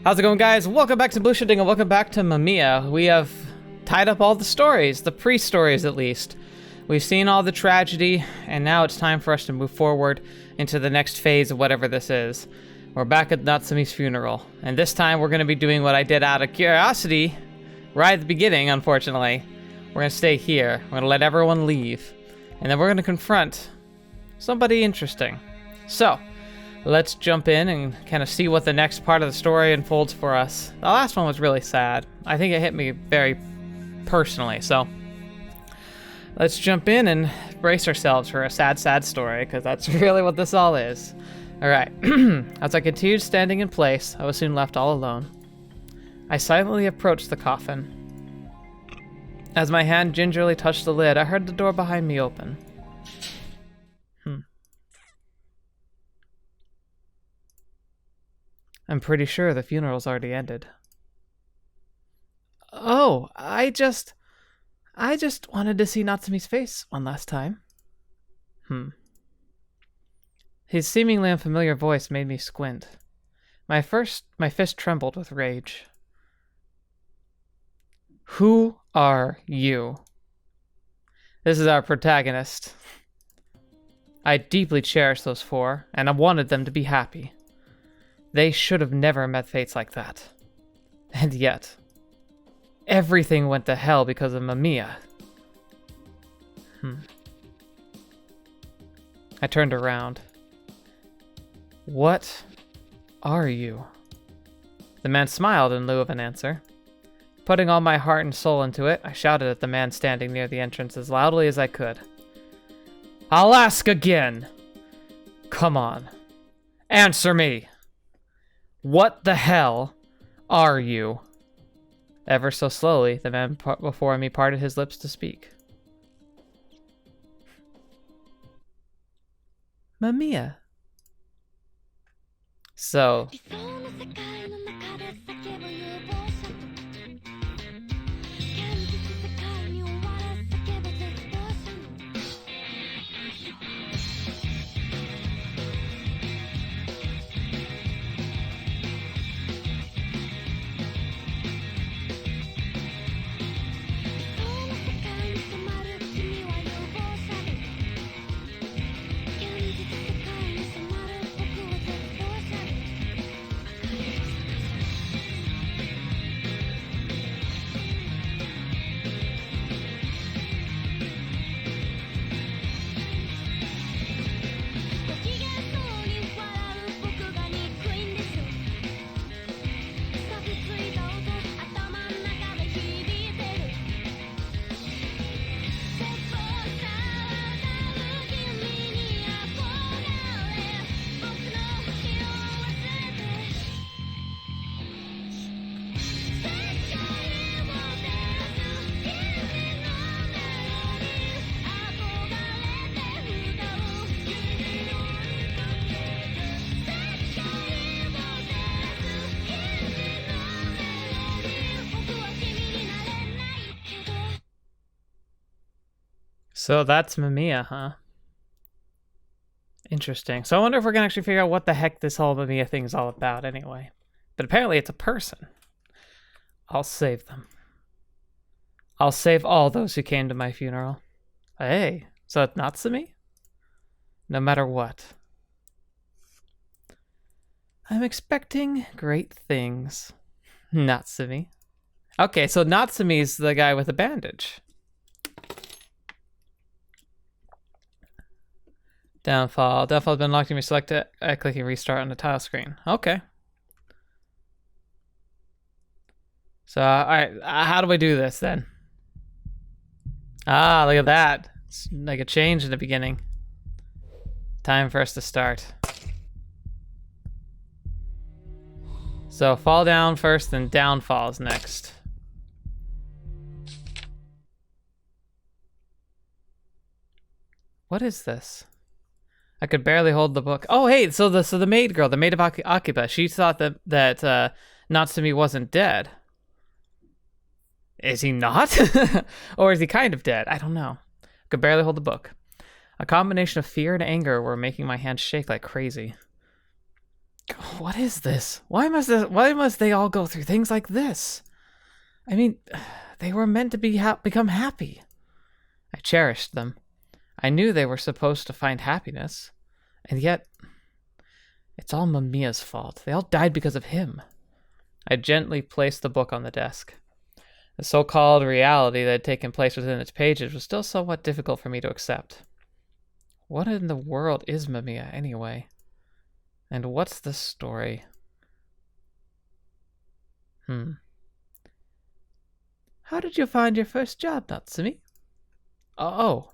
How's it going, guys? Welcome back to TheBlueShifting and welcome back to Mamiya. We have tied up all the stories, the pre-stories at least. We've seen all the tragedy, and now it's time for us to move forward into the next phase of whatever this is. We're back at Natsumi's funeral, and this time we're going to be doing what I did out of curiosity right at the beginning, unfortunately. We're going to stay here, we're going to let everyone leave, and then we're going to confront somebody interesting. So, let's jump in and kind of see what the next part of the story unfolds for us. The last one was really sad. I think it hit me very personally, so let's jump in and brace ourselves for a sad, sad story, because that's really what this all is. Alright, as I continued standing in place, I was soon left all alone. I silently approached the coffin. As my hand gingerly touched the lid, I heard the door behind me open. I'm pretty sure the funeral's already ended. Oh, I just wanted to see Natsumi's face one last time. His seemingly unfamiliar voice made me squint. My fist trembled with rage. Who are you? This is our protagonist. I deeply cherished those four, and I wanted them to be happy. They should have never met fates like that. And yet, everything went to hell because of Mamiya. I turned around. What are you? The man smiled in lieu of an answer. Putting all my heart and soul into it, I shouted at the man standing near the entrance as loudly as I could. I'll ask again! Come on. Answer me! What the hell are you? Ever so slowly, the man before me parted his lips to speak. Mamiya. So... So that's Mamiya, huh? Interesting. So I wonder if we're going to actually figure out what the heck this whole Mamiya thing is all about anyway. But apparently it's a person. I'll save them. I'll save all those who came to my funeral. Hey, so it's Natsumi? No matter what. I'm expecting great things. Natsumi. Okay, so Natsumi's the guy with the bandage. Downfall. Downfall has been locked. You may select it by clicking restart on the tile screen. Okay. So, alright, how do we do this then? Ah, look at that. It's like a change in the beginning. Time for us to start. So, fall down first, then downfalls next. What is this? I could barely hold the book. Oh, hey, so the maid girl, the maid of Akiba, she thought that Natsumi wasn't dead. Is he not? Or is he kind of dead? I don't know. I could barely hold the book. A combination of fear and anger were making my hands shake like crazy. What is this? Why must they all go through things like this? I mean, they were meant to become happy. I cherished them. I knew they were supposed to find happiness. And yet, it's all Mamiya's fault. They all died because of him. I gently placed the book on the desk. The so-called reality that had taken place within its pages was still somewhat difficult for me to accept. What in the world is Mamiya, anyway? And what's the story? How did you find your first job, Natsumi? Oh.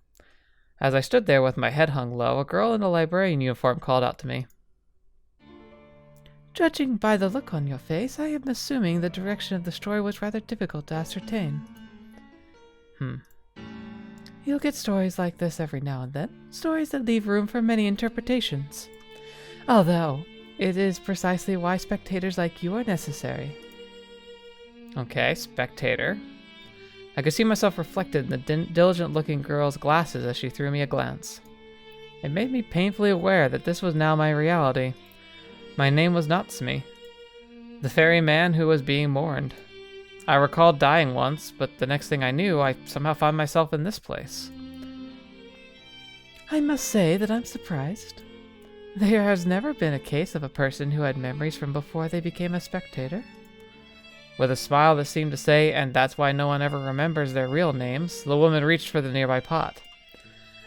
As I stood there with my head hung low, a girl in a librarian uniform called out to me. Judging by the look on your face, I am assuming the direction of the story was rather difficult to ascertain. You'll get stories like this every now and then, stories that leave room for many interpretations. Although, it is precisely why spectators like you are necessary. Okay, spectator. I could see myself reflected in the diligent-looking girl's glasses as she threw me a glance. It made me painfully aware that this was now my reality. My name was Natsumi, the fairy man who was being mourned. I recalled dying once, but the next thing I knew, I somehow found myself in this place. I must say that I'm surprised. There has never been a case of a person who had memories from before they became a spectator. With a smile that seemed to say, and that's why no one ever remembers their real names, the woman reached for the nearby pot.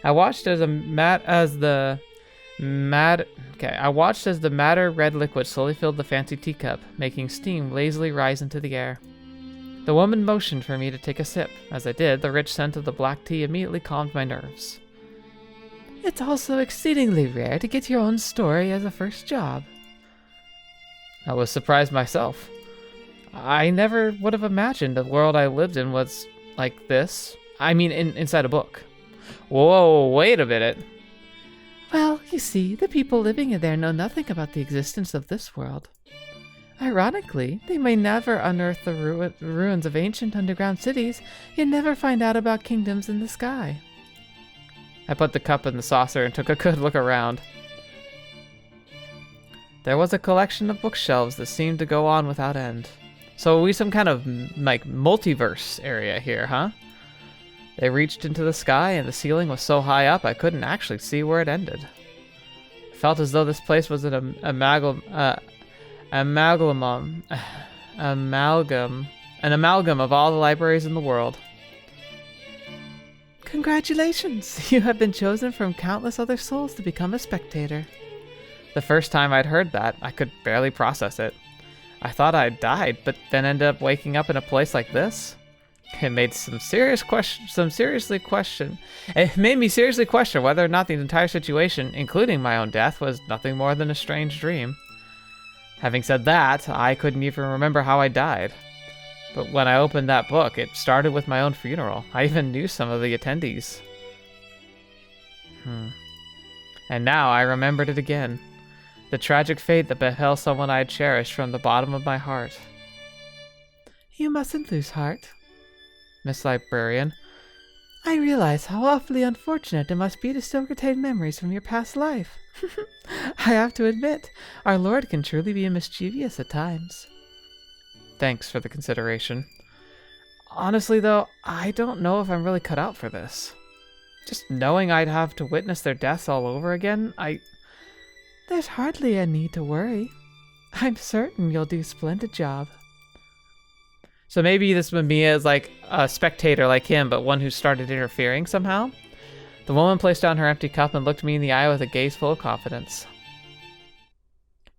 I watched as the madder red liquid slowly filled the fancy teacup, making steam lazily rise into the air. The woman motioned for me to take a sip. As I did, the rich scent of the black tea immediately calmed my nerves. It's also exceedingly rare to get your own story as a first job. I was surprised myself. I never would have imagined the world I lived in was like this. I mean, inside a book. Whoa, wait a minute. Well, you see, the people living in there know nothing about the existence of this world. Ironically, they may never unearth the ruins of ancient underground cities, yet never find out about kingdoms in the sky. I put the cup in the saucer and took a good look around. There was a collection of bookshelves that seemed to go on without end. So are we some kind of, like, multiverse area here, huh? They reached into the sky, and the ceiling was so high up I couldn't actually see where it ended. It felt as though this place was an amalgam of all the libraries in the world. Congratulations! You have been chosen from countless other souls to become a spectator. The first time I'd heard that, I could barely process it. I thought I'd died, but then ended up waking up in a place like this. It made me seriously question whether or not the entire situation, including my own death, was nothing more than a strange dream. Having said that, I couldn't even remember how I died. But when I opened that book, it started with my own funeral. I even knew some of the attendees. And now I remembered it again. The tragic fate that befell someone I had cherished from the bottom of my heart. You mustn't lose heart, Miss Librarian. I realize how awfully unfortunate it must be to still retain memories from your past life. I have to admit, our Lord can truly be mischievous at times. Thanks for the consideration. Honestly, though, I don't know if I'm really cut out for this. Just knowing I'd have to witness their deaths all over again, There's hardly a need to worry. I'm certain you'll do a splendid job. So maybe this Mamiya is like a spectator like him, but one who started interfering somehow? The woman placed down her empty cup and looked me in the eye with a gaze full of confidence.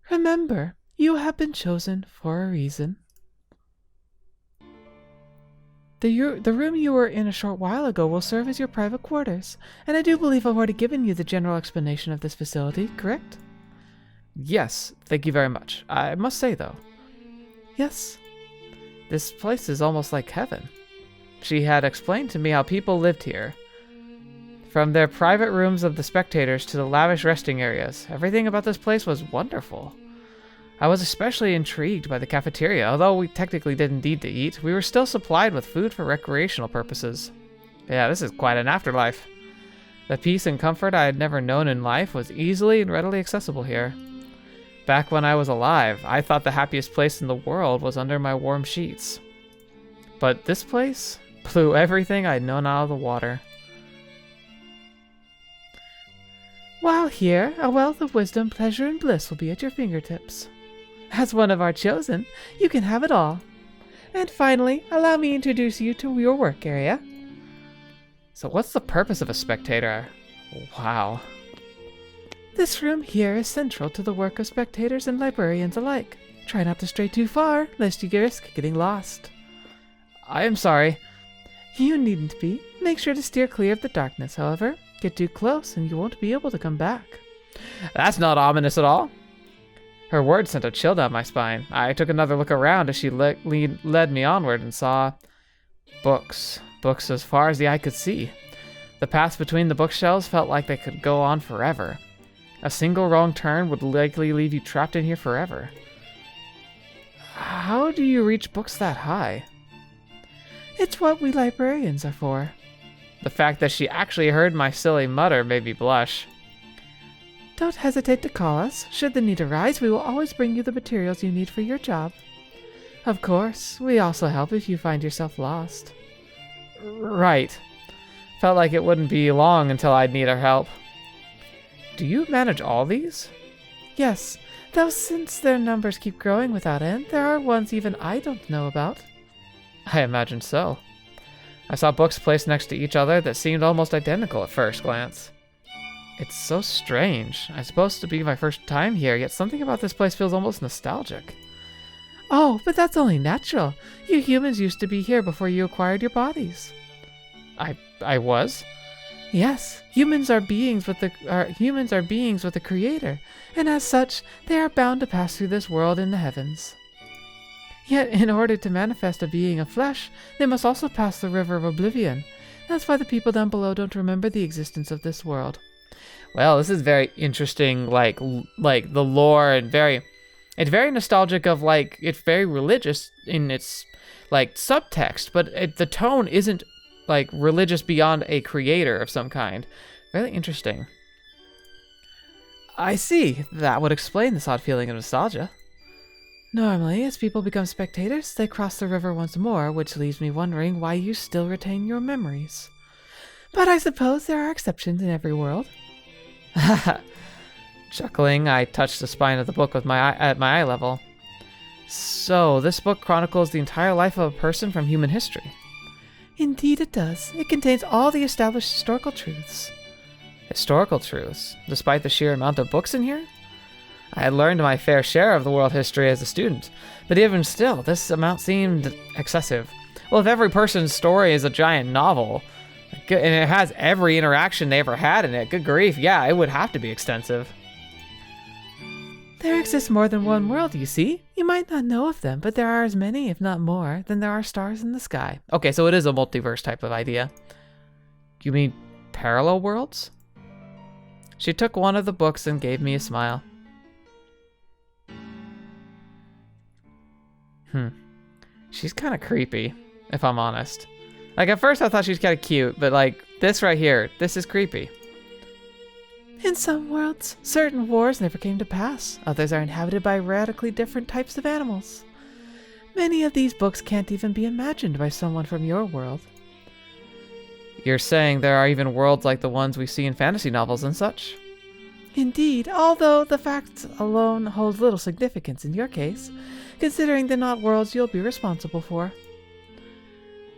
Remember, you have been chosen for a reason. The room you were in a short while ago will serve as your private quarters, and I do believe I've already given you the general explanation of this facility, correct? Yes, thank you very much. I must say, though. Yes. This place is almost like heaven. She had explained to me how people lived here. From their private rooms of the spectators to the lavish resting areas, everything about this place was wonderful. I was especially intrigued by the cafeteria. Although we technically didn't need to eat, we were still supplied with food for recreational purposes. Yeah, this is quite an afterlife. The peace and comfort I had never known in life was easily and readily accessible here. Back when I was alive, I thought the happiest place in the world was under my warm sheets. But this place blew everything I'd known out of the water. While here, a wealth of wisdom, pleasure, and bliss will be at your fingertips. As one of our chosen, you can have it all. And finally, allow me to introduce you to your work area. So what's the purpose of a spectator? Wow. This room here is central to the work of spectators and librarians alike. Try not to stray too far, lest you risk getting lost. I am sorry. You needn't be. Make sure to steer clear of the darkness, however. Get too close and you won't be able to come back. That's not ominous at all. Her words sent a chill down my spine. I took another look around as she led me onward and saw books. Books as far as the eye could see. The paths between the bookshelves felt like they could go on forever. A single wrong turn would likely leave you trapped in here forever. How do you reach books that high? It's what we librarians are for. The fact that she actually heard my silly mutter made me blush. Don't hesitate to call us. Should the need arise, we will always bring you the materials you need for your job. Of course, we also help if you find yourself lost. Right. Felt like it wouldn't be long until I'd need our help. Do you manage all these? Yes, though since their numbers keep growing without end, there are ones even I don't know about. I imagine so. I saw books placed next to each other that seemed almost identical at first glance. It's so strange. It's supposed to be my first time here, yet something about this place feels almost nostalgic. Oh, but that's only natural. You humans used to be here before you acquired your bodies. I was? Yes, humans are beings with the Creator, and as such, they are bound to pass through this world in the heavens. Yet, in order to manifest a being of flesh, they must also pass the river of oblivion. That's why the people down below don't remember the existence of this world. Well, this is very interesting, like the lore, and it's very nostalgic of, like, it's very religious in its, like, subtext, but the tone isn't, like, religious beyond a creator of some kind. Really interesting. I see. That would explain this odd feeling of nostalgia. Normally, as people become spectators, they cross the river once more, which leaves me wondering why you still retain your memories. But I suppose there are exceptions in every world. Chuckling, I touched the spine of the book with at my eye level. So, this book chronicles the entire life of a person from human history. Indeed it does. It contains all the established historical truths. Historical truths? Despite the sheer amount of books in here? I had learned my fair share of the world history as a student, but even still, this amount seemed excessive. Well, if every person's story is a giant novel, and it has every interaction they ever had in it, good grief, yeah, it would have to be extensive. There exists more than one world, you see. You might not know of them, but there are as many, if not more, than there are stars in the sky. Okay, so it is a multiverse type of idea. You mean parallel worlds? She took one of the books and gave me a smile. She's kind of creepy, if I'm honest. Like, at first I thought she was kind of cute, but, like, this right here, this is creepy. In some worlds, certain wars never came to pass. Others are inhabited by radically different types of animals. Many of these books can't even be imagined by someone from your world. You're saying there are even worlds like the ones we see in fantasy novels and such? Indeed, although the fact alone holds little significance in your case, considering they're not worlds you'll be responsible for.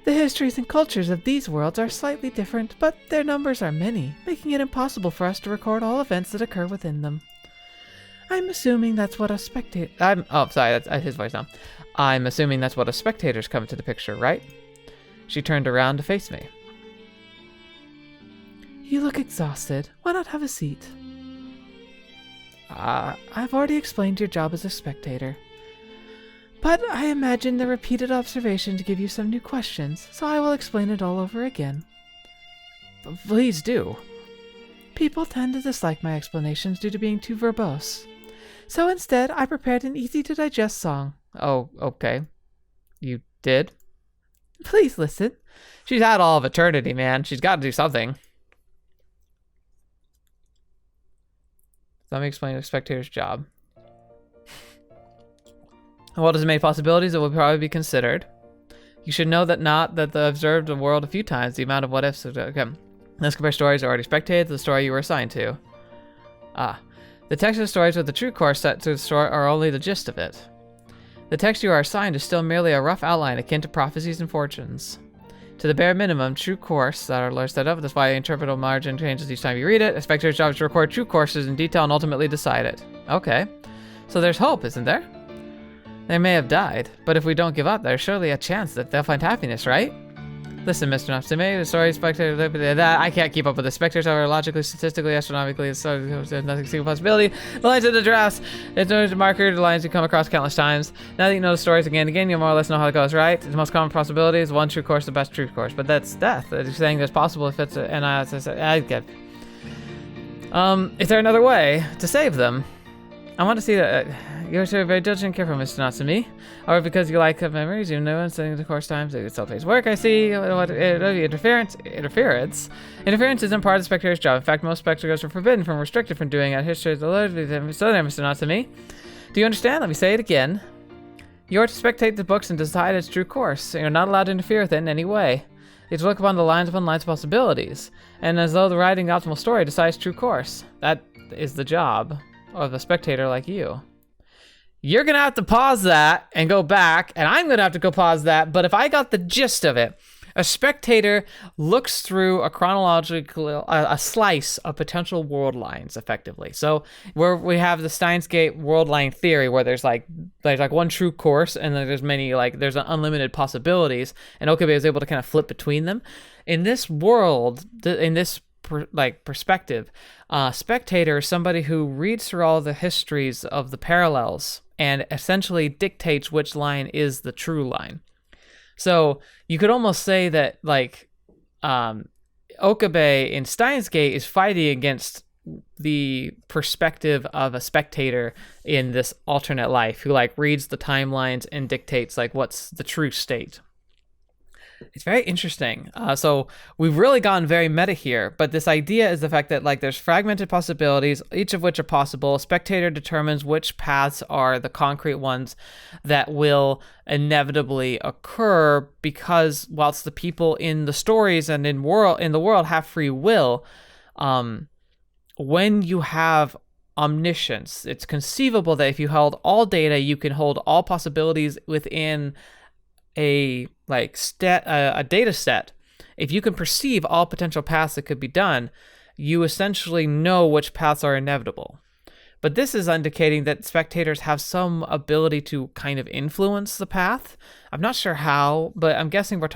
The histories and cultures of these worlds are slightly different, but their numbers are many, making it impossible for us to record all events that occur within them. I'm assuming that's what a spectator... that's his voice now. I'm assuming that's what a spectator's come into the picture, right? She turned around to face me. You look exhausted. Why not have a seat? I've already explained your job as a spectator. But I imagine the repeated observation to give you some new questions, so I will explain it all over again. Please do. People tend to dislike my explanations due to being too verbose. So instead, I prepared an easy-to-digest song. Oh, okay. You did? Please listen. She's had all of eternity, man. She's got to do something. Let me explain the spectator's job. The world has many possibilities that will probably be considered. You should know that not that the observed the world a few times, the amount of what ifs. Okay. Let's compare stories already spectated to the story you were assigned to. The text of the stories with the true course set to the story are only the gist of it. The text you are assigned is still merely a rough outline akin to prophecies and fortunes. To the bare minimum, true course that are set up. That's why interpretable margin changes each time you read it. A spectator's job is to record true courses in detail and ultimately decide it. Okay. So there's hope, isn't there? They may have died, but if we don't give up, there's surely a chance that they'll find happiness, right? Listen, Mr. Natsumi, the story spectator, that I can't keep up with the spectators, however, logically, statistically, astronomically, so there's nothing single possibility. The lines of the drafts, it's known as a marker, the lines you come across countless times. Now that you know the stories again and again, you more or less know how it goes, right? The most common possibility is one true course, the best true course, but that's death. You're saying it's possible if it's I get. Is there another way to save them? I want to see that. You're so very diligent and careful, Mr. Natsumi. Or because you like memories, you know, and setting the course times, it still pays work, I see. Interference isn't part of the spectator's job. In fact, most spectators are forbidden from, restricted from doing it. History is allowed to be so there, Mr. Natsumi. Do you understand? Let me say it again. You are to spectate the books and decide its true course. You're not allowed to interfere with it in any way. You look upon the lines upon lines of possibilities, and as though the writing the optimal story decides true course. That is the job of a spectator like you. You're gonna have to pause that and go back, and I'm gonna have to go pause that, but if I got the gist of it, a spectator looks through a chronological, a slice of potential world lines, effectively. So where we have the Steins Gate world line theory, where there's like one true course, and then there's many, there's unlimited possibilities, and Okabe is able to kind of flip between them. In this world, in this perspective, spectator is somebody who reads through all the histories of the parallels and essentially dictates which line is the true line. So you could almost say that Okabe in Steins Gate is fighting against the perspective of a spectator in this alternate life who reads the timelines and dictates what's the true state. It's very interesting. So we've really gone very meta here, but this idea is the fact that there's fragmented possibilities, each of which are possible. A spectator determines which paths are the concrete ones that will inevitably occur, because whilst the people in the stories and in the world have free will, when you have omniscience, it's conceivable that if you held all data, you can hold all possibilities within a data set. If you can perceive all potential paths that could be done, you essentially know which paths are inevitable. But this is indicating that spectators have some ability to kind of influence the path. I'm not sure how, but I'm guessing we're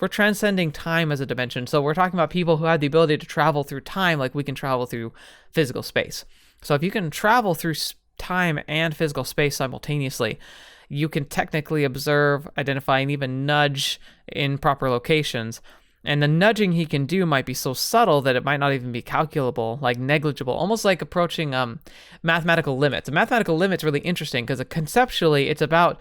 transcending time as a dimension. So we're talking about people who have the ability to travel through time like we can travel through physical space. So if you can travel through time and physical space simultaneously, you can technically observe, identify, and even nudge in proper locations. And the nudging he can do might be so subtle that it might not even be calculable, negligible, almost like approaching mathematical limits. A mathematical limit's really interesting because conceptually it's about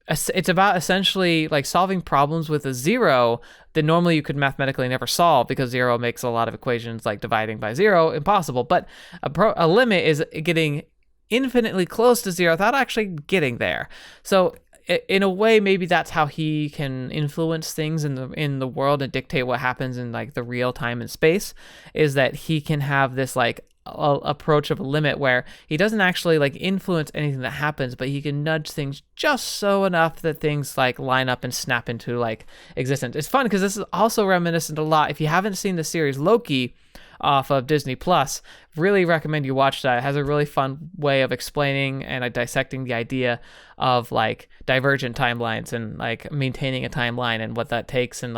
essentially solving problems with a zero that normally you could mathematically never solve, because zero makes a lot of equations like dividing by zero impossible. But a limit is getting infinitely close to zero without actually getting there. So in a way, maybe that's how he can influence things in the world and dictate what happens in the real time and space, is that he can have this approach of a limit where he doesn't actually influence anything that happens, but he can nudge things just so enough that things line up and snap into existence. It's fun because this is also reminiscent a lot. If you haven't seen the series Loki off of Disney Plus, really recommend you watch that. It has a really fun way of explaining and dissecting the idea of divergent timelines and maintaining a timeline and what that takes and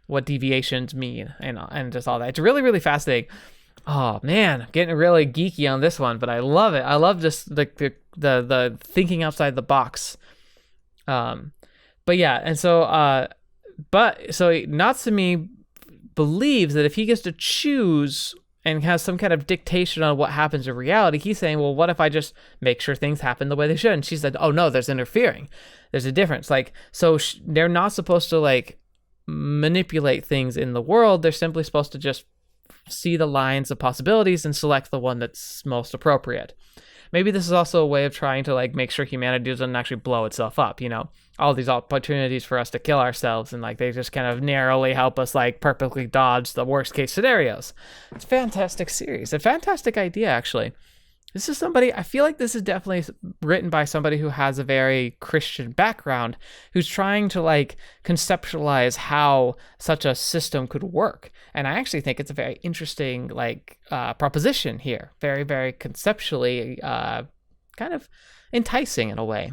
what deviations mean and just all that. It's really, really fascinating. Oh man, getting really geeky on this one, but I love it. I love just the thinking outside the box. But yeah, and so Natsumi believes that if he gets to choose and has some kind of dictation on what happens in reality, he's saying, well, what if I just make sure things happen the way they should? And she said, oh no, there's interfering. There's a difference. They're not supposed to manipulate things in the world. They're simply supposed to just see the lines of possibilities and select the one that's most appropriate. maybe this is also a way of trying to like make sure humanity doesn't actually blow itself up, you know, all these opportunities for us to kill ourselves, and like they just kind of narrowly help us like perfectly dodge the worst case scenarios. It's a fantastic series, a fantastic idea actually. This is somebody, I feel like this is definitely written by somebody who has a very Christian background, who's trying to like conceptualize how such a system could work. And I actually think it's a very interesting like proposition here. Very, very conceptually kind of enticing in a way.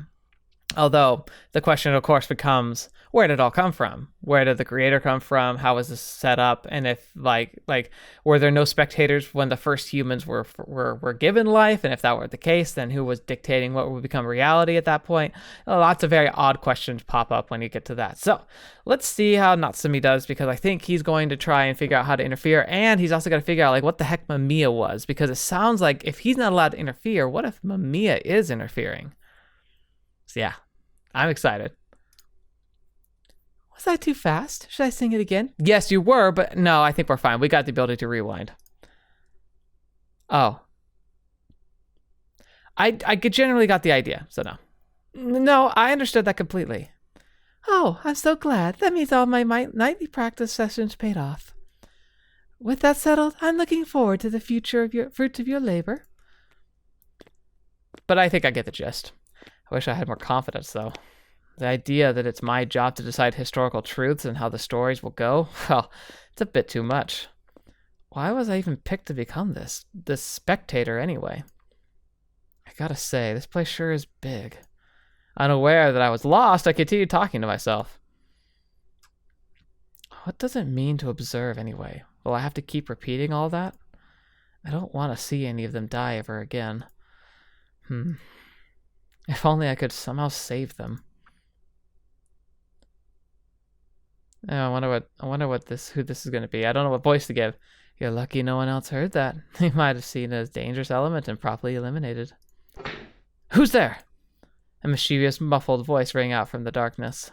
Although the question, of course, becomes, where did it all come from? Where did the creator come from? How was this set up? And if like were there no spectators when the first humans were given life? And if that were the case, then who was dictating what would become reality at that point? Lots of very odd questions pop up when you get to that. So let's see how Natsumi does, because I think he's going to try and figure out how to interfere, and he's also got to figure out like what the heck Mamiya was, because it sounds like if he's not allowed to interfere, what if Mamiya is interfering? So yeah, I'm excited. Was that too fast? Should I sing it again? Yes, you were, but no, I think we're fine. We got the ability to rewind. Oh. I generally got the idea, so no. No, I understood that completely. Oh, I'm so glad. That means all my nightly practice sessions paid off. With that settled, I'm looking forward to the future of your fruits of your labor. But I think I get the gist. I wish I had more confidence, though. The idea that it's my job to decide historical truths and how the stories will go, well, it's a bit too much. Why was I even picked to become this spectator anyway? I gotta say, this place sure is big. Unaware that I was lost, I continued talking to myself. What does it mean to observe anyway? Will I have to keep repeating all that? I don't want to see any of them die ever again. If only I could somehow save them. Oh, I wonder who this is going to be. I don't know what voice to give. You're lucky no one else heard that. They might have seen it as a dangerous element and properly eliminated. Who's there? A mischievous, muffled voice rang out from the darkness.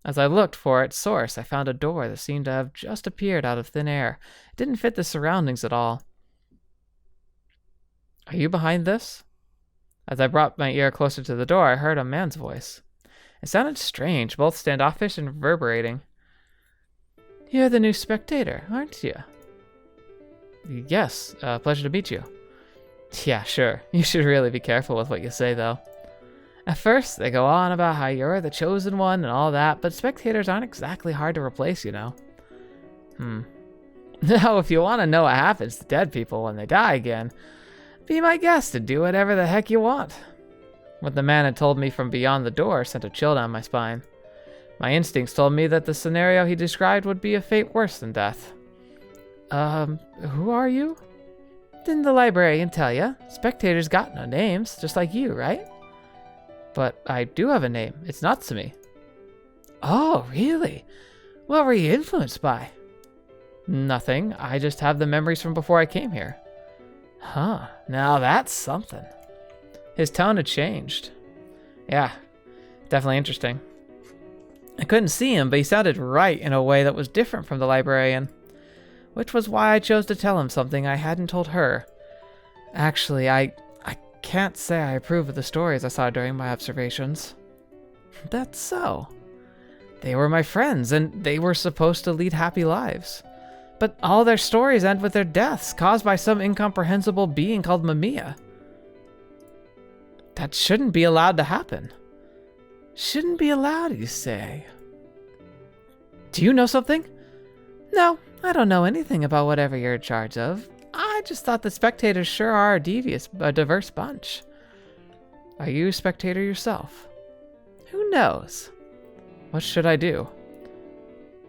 As I looked for its source, I found a door that seemed to have just appeared out of thin air. It didn't fit the surroundings at all. Are you behind this? As I brought my ear closer to the door, I heard a man's voice. It sounded strange, both standoffish and reverberating. You're the new spectator, aren't you? Yes, pleasure to meet you. Yeah, sure. You should really be careful with what you say, though. At first, they go on about how you're the chosen one and all that, but spectators aren't exactly hard to replace, you know. Now, if you want to know what happens to dead people when they die again, be my guest and do whatever the heck you want. What the man had told me from beyond the door sent a chill down my spine. My instincts told me that the scenario he described would be a fate worse than death. Who are you? Didn't the librarian tell ya? Spectators got no names, just like you, right? But I do have a name. It's Natsumi. Oh, really? What were you influenced by? Nothing. I just have the memories from before I came here. Huh. Now that's something. His tone had changed. Yeah, definitely interesting. I couldn't see him, but he sounded right in a way that was different from the librarian, which was why I chose to tell him something I hadn't told her. Actually, I can't say I approve of the stories I saw during my observations. That's so. They were my friends, and they were supposed to lead happy lives. But all their stories end with their deaths, caused by some incomprehensible being called Mamiya. That shouldn't be allowed to happen. Shouldn't be allowed, you say? Do you know something? No, I don't know anything about whatever you're in charge of. I just thought the spectators sure are a diverse bunch. Are you a spectator yourself? Who knows? What should I do?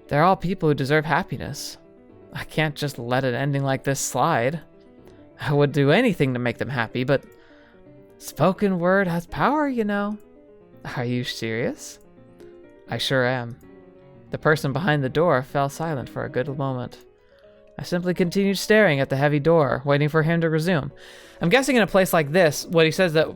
They're all people who deserve happiness. I can't just let an ending like this slide. I would do anything to make them happy, but spoken word has power, you know. Are you serious? I sure am. The person behind the door fell silent for a good moment. I simply continued staring at the heavy door, waiting for him to resume. I'm guessing in a place like this, when he says that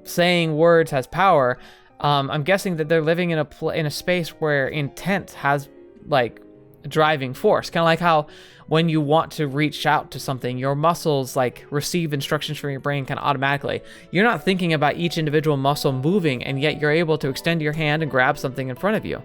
saying words has power, I'm guessing that they're living in a space where intent has, like, driving force. Kind of like how when you want to reach out to something, your muscles like receive instructions from your brain kind of automatically. You're not thinking about each individual muscle moving, and yet you're able to extend your hand and grab something in front of you.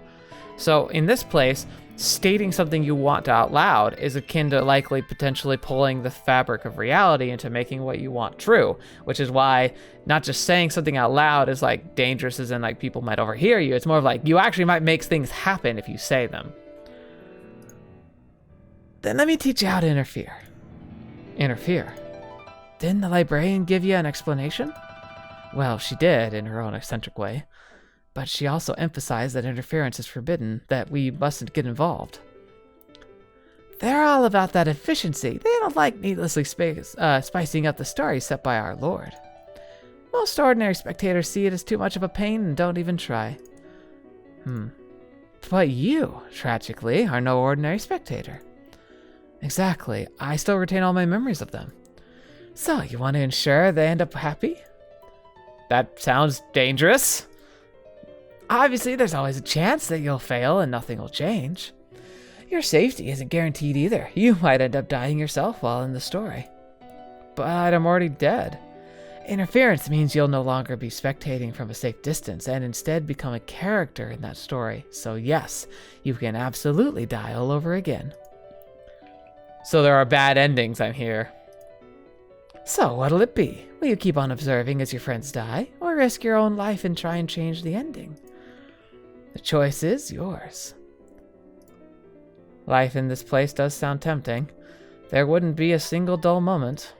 So in this place, stating something you want out loud is akin to likely potentially pulling the fabric of reality into making what you want true, which is why not just saying something out loud is like dangerous as in like people might overhear you. It's more of like you actually might make things happen if you say them. Then let me teach you how to interfere. Interfere? Didn't the librarian give you an explanation? Well, she did in her own eccentric way. But she also emphasized that interference is forbidden, that we mustn't get involved. They're all about that efficiency. They don't like needlessly spicing up the story set by our Lord. Most ordinary spectators see it as too much of a pain and don't even try. But you, tragically, are no ordinary spectator. Exactly. I still retain all my memories of them. So, you want to ensure they end up happy? That sounds dangerous. Obviously, there's always a chance that you'll fail and nothing will change. Your safety isn't guaranteed either. You might end up dying yourself while in the story. But I'm already dead. Interference means you'll no longer be spectating from a safe distance and instead become a character in that story. So yes, you can absolutely die all over again. So there are bad endings, I'm here. So what'll it be? Will you keep on observing as your friends die, or risk your own life and try and change the ending? The choice is yours. Life in this place does sound tempting. There wouldn't be a single dull moment.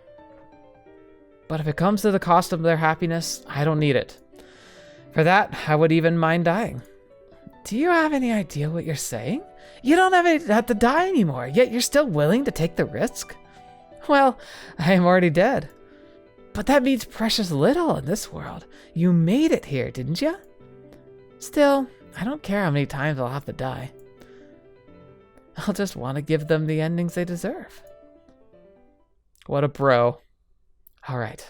But if it comes to the cost of their happiness, I don't need it. For that, I would even mind dying. Do you have any idea what you're saying? You don't have to die anymore, yet you're still willing to take the risk? Well, I am already dead. But that means precious little in this world. You made it here, didn't you? Still, I don't care how many times I'll have to die. I'll just want to give them the endings they deserve. What a bro. All right.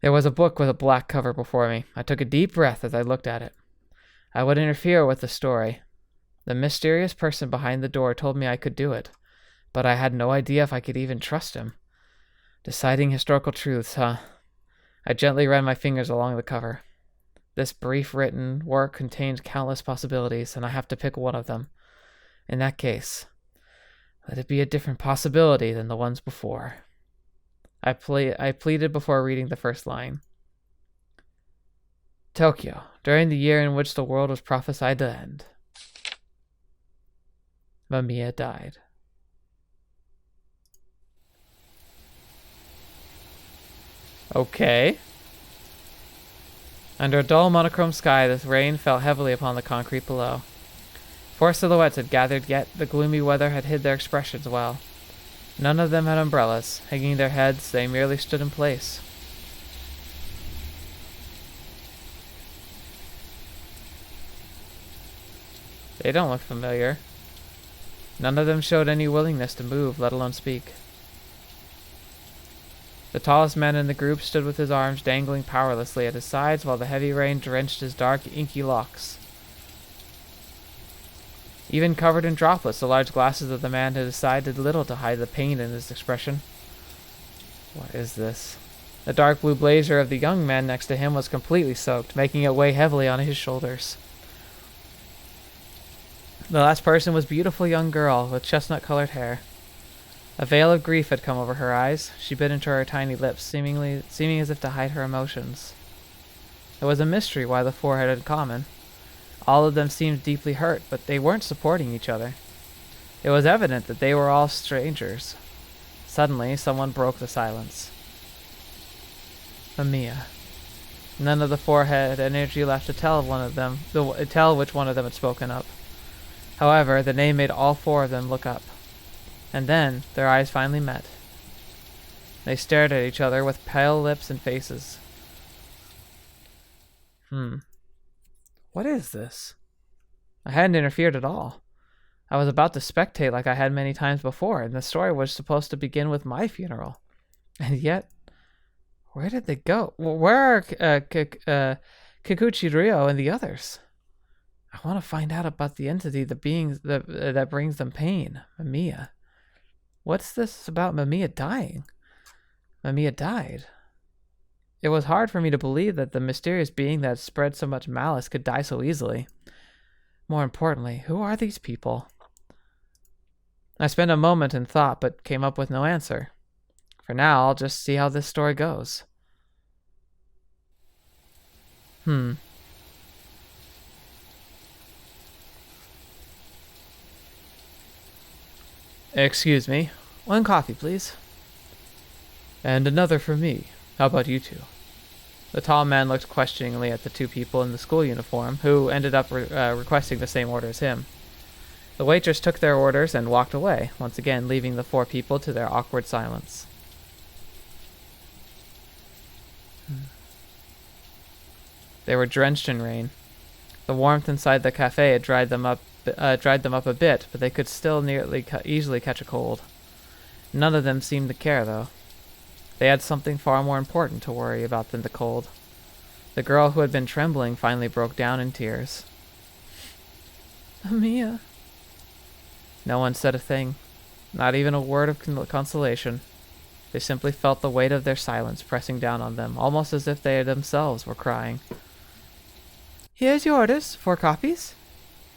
There was a book with a black cover before me. I took a deep breath as I looked at it. I would interfere with the story. The mysterious person behind the door told me I could do it, but I had no idea if I could even trust him. Deciding historical truths, huh? I gently ran my fingers along the cover. This brief written work contains countless possibilities, and I have to pick one of them. In that case, let it be a different possibility than the ones before. I pleaded before reading the first line. Tokyo, during the year in which the world was prophesied to end. Mamiya died. Okay. Under a dull monochrome sky, the rain fell heavily upon the concrete below. 4 silhouettes had gathered, yet the gloomy weather had hid their expressions well. None of them had umbrellas. Hanging their heads, they merely stood in place. They don't look familiar. None of them showed any willingness to move, let alone speak. The tallest man in the group stood with his arms dangling powerlessly at his sides while the heavy rain drenched his dark, inky locks. Even covered in droplets, the large glasses of the man had decided little to hide the pain in his expression. What is this? The dark blue blazer of the young man next to him was completely soaked, making it weigh heavily on his shoulders. The last person was a beautiful young girl with chestnut-colored hair. A veil of grief had come over her eyes. She bit into her tiny lips, seeming as if to hide her emotions. It was a mystery why the 4 had in common. All of them seemed deeply hurt, but they weren't supporting each other. It was evident that they were all strangers. Suddenly, someone broke the silence. Mamiya. None of the 4 had energy left to tell which one of them had spoken up. However, the name made all 4 of them look up. And then, their eyes finally met. They stared at each other with pale lips and faces. What is this? I hadn't interfered at all. I was about to spectate like I had many times before, and the story was supposed to begin with my funeral. And yet, where did they go? Where are Kikuchi, Ryo, and the others? I want to find out about the entity, the beings that brings them pain. Mamiya. What's this about Mamiya dying? Mamiya died. It was hard for me to believe that the mysterious being that spread so much malice could die so easily. More importantly, who are these people? I spent a moment in thought, but came up with no answer. For now, I'll just see how this story goes. Excuse me. One coffee, please. And another for me. How about you two? The tall man looked questioningly at the two people in the school uniform, who ended up requesting the same order as him. The waitress took their orders and walked away, once again leaving the four people to their awkward silence. They were drenched in rain. The warmth inside the cafe had dried them up a bit, but they could still easily catch a cold. None of them seemed to care, though. They had something far more important to worry about than the cold. The girl who had been trembling finally broke down in tears. Mamiya. No one said a thing, not even a word of consolation. They simply felt the weight of their silence pressing down on them, almost as if they themselves were crying. Here's your orders. 4 coffees.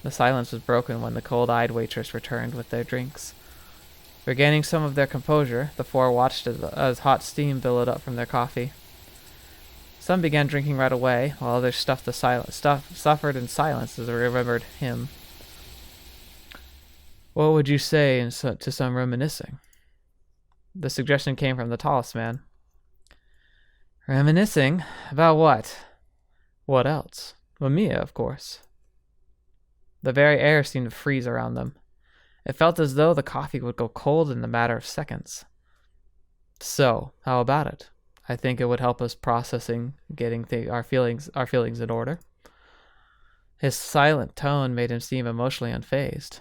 The silence was broken when the cold-eyed waitress returned with their drinks. Regaining some of their composure, the four watched as hot steam billowed up from their coffee. Some began drinking right away, while others suffered in silence as they remembered him. What would you say to some reminiscing? The suggestion came from the tallest man. Reminiscing? About what? What else? Mamiya, of course. The very air seemed to freeze around them. It felt as though the coffee would go cold in a matter of seconds. So, how about it? I think it would help us getting our feelings in order. His silent tone made him seem emotionally unfazed,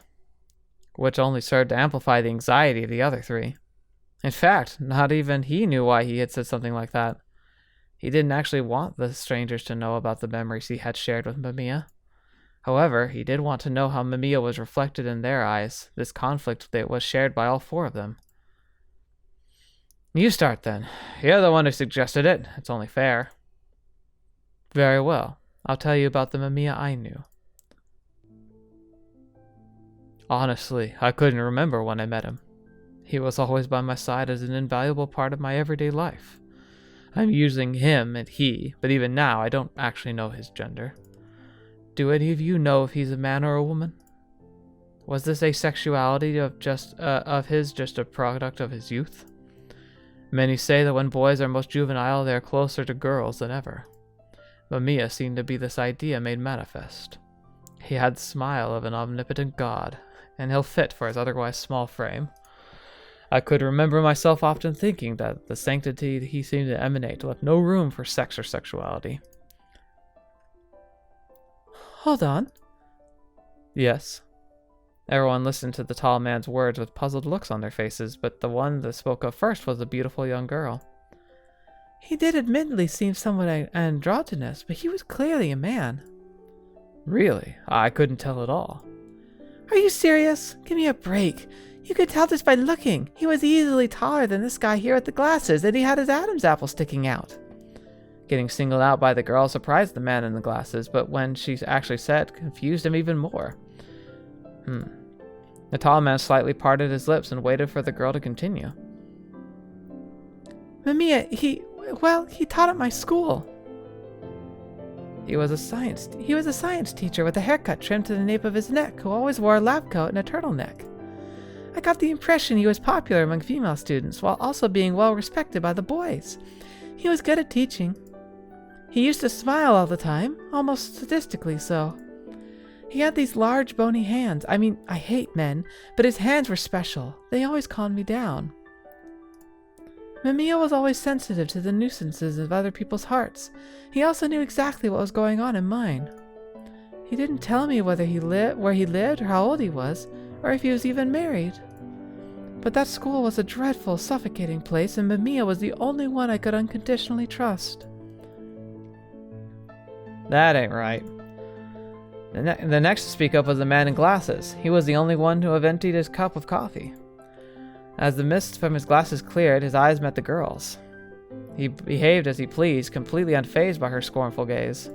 which only served to amplify the anxiety of the other three. In fact, not even he knew why he had said something like that. He didn't actually want the strangers to know about the memories he had shared with Mamiya. However, he did want to know how Mamiya was reflected in their eyes, this conflict that was shared by all 4 of them. You start then. You're the one who suggested it. It's only fair. Very well. I'll tell you about the Mamiya I knew. Honestly, I couldn't remember when I met him. He was always by my side as an invaluable part of my everyday life. I'm using him and he, but even now I don't actually know his gender. Do any of you know if he's a man or a woman? Was this asexuality of his just a product of his youth? Many say that when boys are most juvenile, they are closer to girls than ever. Mamiya seemed to be this idea made manifest. He had the smile of an omnipotent god, and ill fit for his otherwise small frame. I could remember myself often thinking that the sanctity he seemed to emanate left no room for sex or sexuality. Hold on. Yes. Everyone listened to the tall man's words with puzzled looks on their faces, but the one that spoke up first was a beautiful young girl. He did admittedly seem somewhat androgynous, but he was clearly a man. Really? I couldn't tell at all. Are you serious? Give me a break. You could tell just by looking. He was easily taller than this guy here with the glasses, and he had his Adam's apple sticking out. Getting singled out by the girl surprised the man in the glasses, but when she actually said, confused him even more. The tall man slightly parted his lips and waited for the girl to continue. Mamiya, he taught at my school. He was a science teacher with a haircut trimmed to the nape of his neck, who always wore a lab coat and a turtleneck. I got the impression he was popular among female students, while also being well respected by the boys. He was good at teaching. He used to smile all the time, almost sadistically so. He had these large bony hands. I mean, I hate men, but his hands were special. They always calmed me down. Mamiya was always sensitive to the nuisances of other people's hearts. He also knew exactly what was going on in mine. He didn't tell me where he lived or how old he was, or if he was even married. But that school was a dreadful, suffocating place, and Mamiya was the only one I could unconditionally trust. That ain't right. The next to speak up was the man in glasses. He was the only one to have emptied his cup of coffee. As the mist from his glasses cleared, his eyes met the girl's. He behaved as he pleased, completely unfazed by her scornful gaze.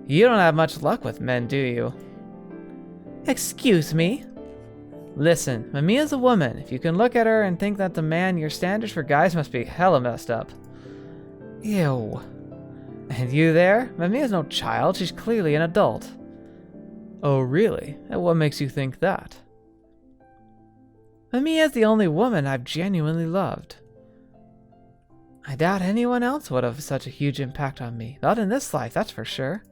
You don't have much luck with men, do you? Excuse me? Listen, Mamiya's a woman. If you can look at her and think that the man, your standards for guys must be hella messed up. Ew. And you there? Mamiya's no child. She's clearly an adult. Oh, really? And what makes you think that? Mamiya's the only woman I've genuinely loved. I doubt anyone else would have such a huge impact on me. Not in this life, that's for sure.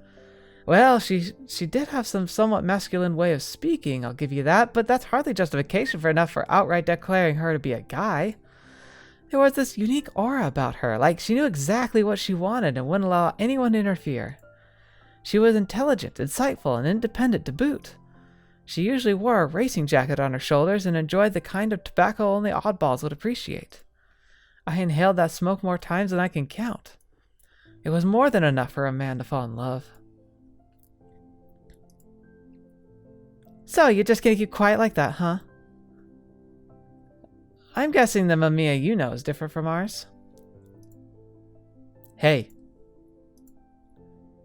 Well, she did have some somewhat masculine way of speaking, I'll give you that, but that's hardly justification for enough for outright declaring her to be a guy. There was this unique aura about her, like she knew exactly what she wanted and wouldn't allow anyone to interfere. She was intelligent, insightful, and independent to boot. She usually wore a racing jacket on her shoulders and enjoyed the kind of tobacco only oddballs would appreciate. I inhaled that smoke more times than I can count. It was more than enough for a man to fall in love. So, you're just gonna keep quiet like that, huh? I'm guessing the Mamiya you know is different from ours. Hey.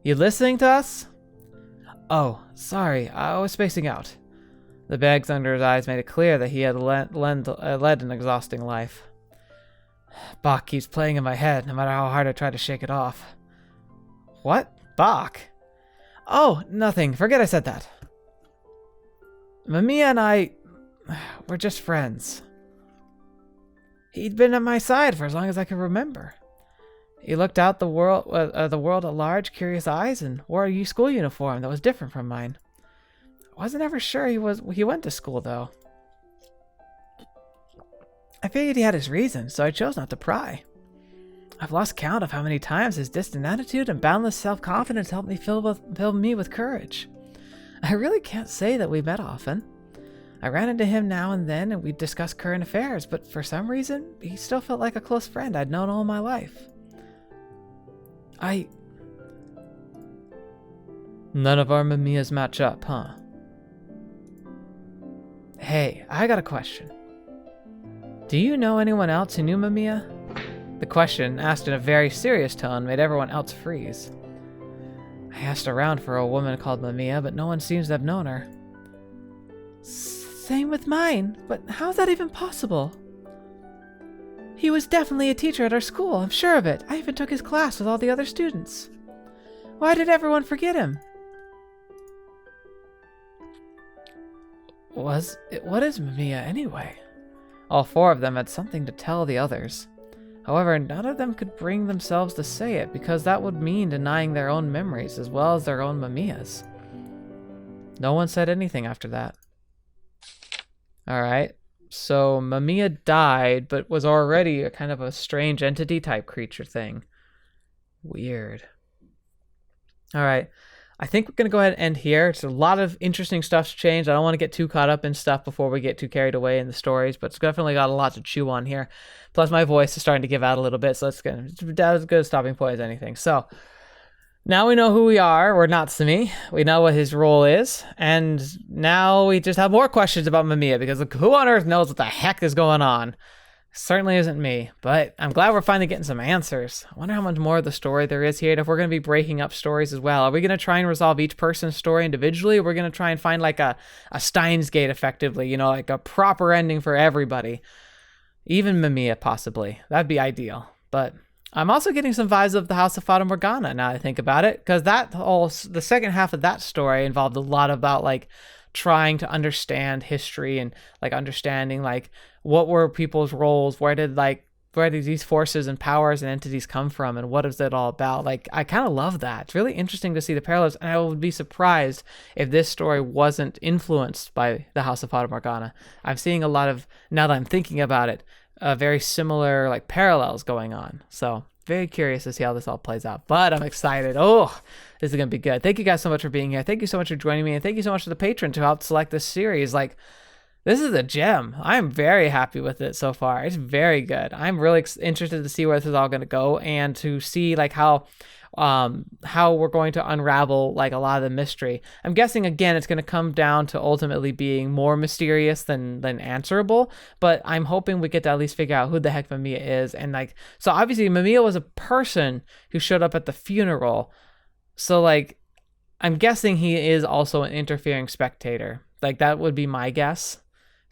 You listening to us? Oh, sorry, I was spacing out. The bags under his eyes made it clear that he had led an exhausting life. Bach keeps playing in my head, no matter how hard I try to shake it off. What? Bach? Oh, nothing. Forget I said that. Mamiya and I... we're just friends. He'd been at my side for as long as I could remember. He looked out the world at large, curious eyes, and wore a school uniform that was different from mine. I wasn't ever sure he went to school, though. I figured he had his reasons, so I chose not to pry. I've lost count of how many times his distant attitude and boundless self-confidence helped me fill me with courage. I really can't say that we met often. I ran into him now and then, and we'd discuss current affairs, but for some reason, he still felt like a close friend I'd known all my life. None of our Mamiyas match up, huh? Hey, I got a question. Do you know anyone else who knew Mamiya? The question, asked in a very serious tone, made everyone else freeze. I asked around for a woman called Mamiya, but no one seems to have known her. Same with mine, but how's that even possible? He was definitely a teacher at our school, I'm sure of it. I even took his class with all the other students. Why did everyone forget him? What is Mamiya anyway? All four of them had something to tell the others. However, none of them could bring themselves to say it, because that would mean denying their own memories as well as their own Mamiyas. No one said anything after that. Alright, so Mamiya died, but was already a kind of a strange entity type creature thing. Weird. Alright, I think we're going to go ahead and end here. It's a lot of interesting stuff's changed. I don't want to get too caught up in stuff before we get too carried away in the stories, but it's definitely got a lot to chew on here. Plus my voice is starting to give out a little bit, so it's as good a stopping point as anything. So, now we know who we are. We're Natsumi. We know what his role is. And now we just have more questions about Mamiya, because who on earth knows what the heck is going on? Certainly isn't me, but I'm glad we're finally getting some answers. I wonder how much more of the story there is here, and if we're going to be breaking up stories as well. Are we going to try and resolve each person's story individually, or we're going to try and find like a Steins Gate effectively, you know, like a proper ending for everybody? Even Mamiya, possibly. That'd be ideal. But I'm also getting some vibes of the House of Fata Morgana now that I think about it, because the second half of that story involved a lot about like trying to understand history and like understanding like what were people's roles, where did these forces and powers and entities come from, and what is it all about? Like, I kind of love that. It's really interesting to see the parallels, and I would be surprised if this story wasn't influenced by the House of Fata Morgana. I'm seeing a lot of, now that I'm thinking about it, very similar like parallels going on. So very curious to see how this all plays out, but I'm excited. Oh, this is gonna be good. Thank you guys so much for being here. Thank you so much for joining me, and thank you so much to the patrons who helped select this series. Like, this is a gem. I'm very happy with it so far. It's very good. I'm really interested to see where this is all going to go, and to see like how how we're going to unravel like a lot of the mystery. I'm guessing again it's going to come down to ultimately being more mysterious than answerable, but I'm hoping we get to at least figure out who the heck Mamiya is. And like, so obviously Mamiya was a person who showed up at the funeral, so like I'm guessing he is also an interfering spectator. Like that would be my guess.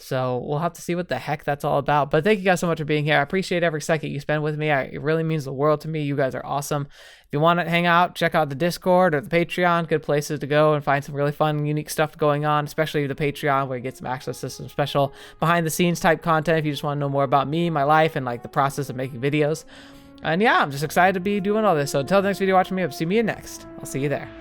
So we'll have to see what the heck that's all about. But thank you guys so much for being here. I appreciate every second you spend with me. It really means the world to me. You guys are awesome. If you want to hang out, check out the Discord or the Patreon. Good places to go and find some really fun, unique stuff going on, especially the Patreon, where you get some access to some special behind the scenes type content if you just want to know more about me, my life, and like the process of making videos. And yeah, I'm just excited to be doing all this. So until the next video, watching me up. See me in next. I'll see you there.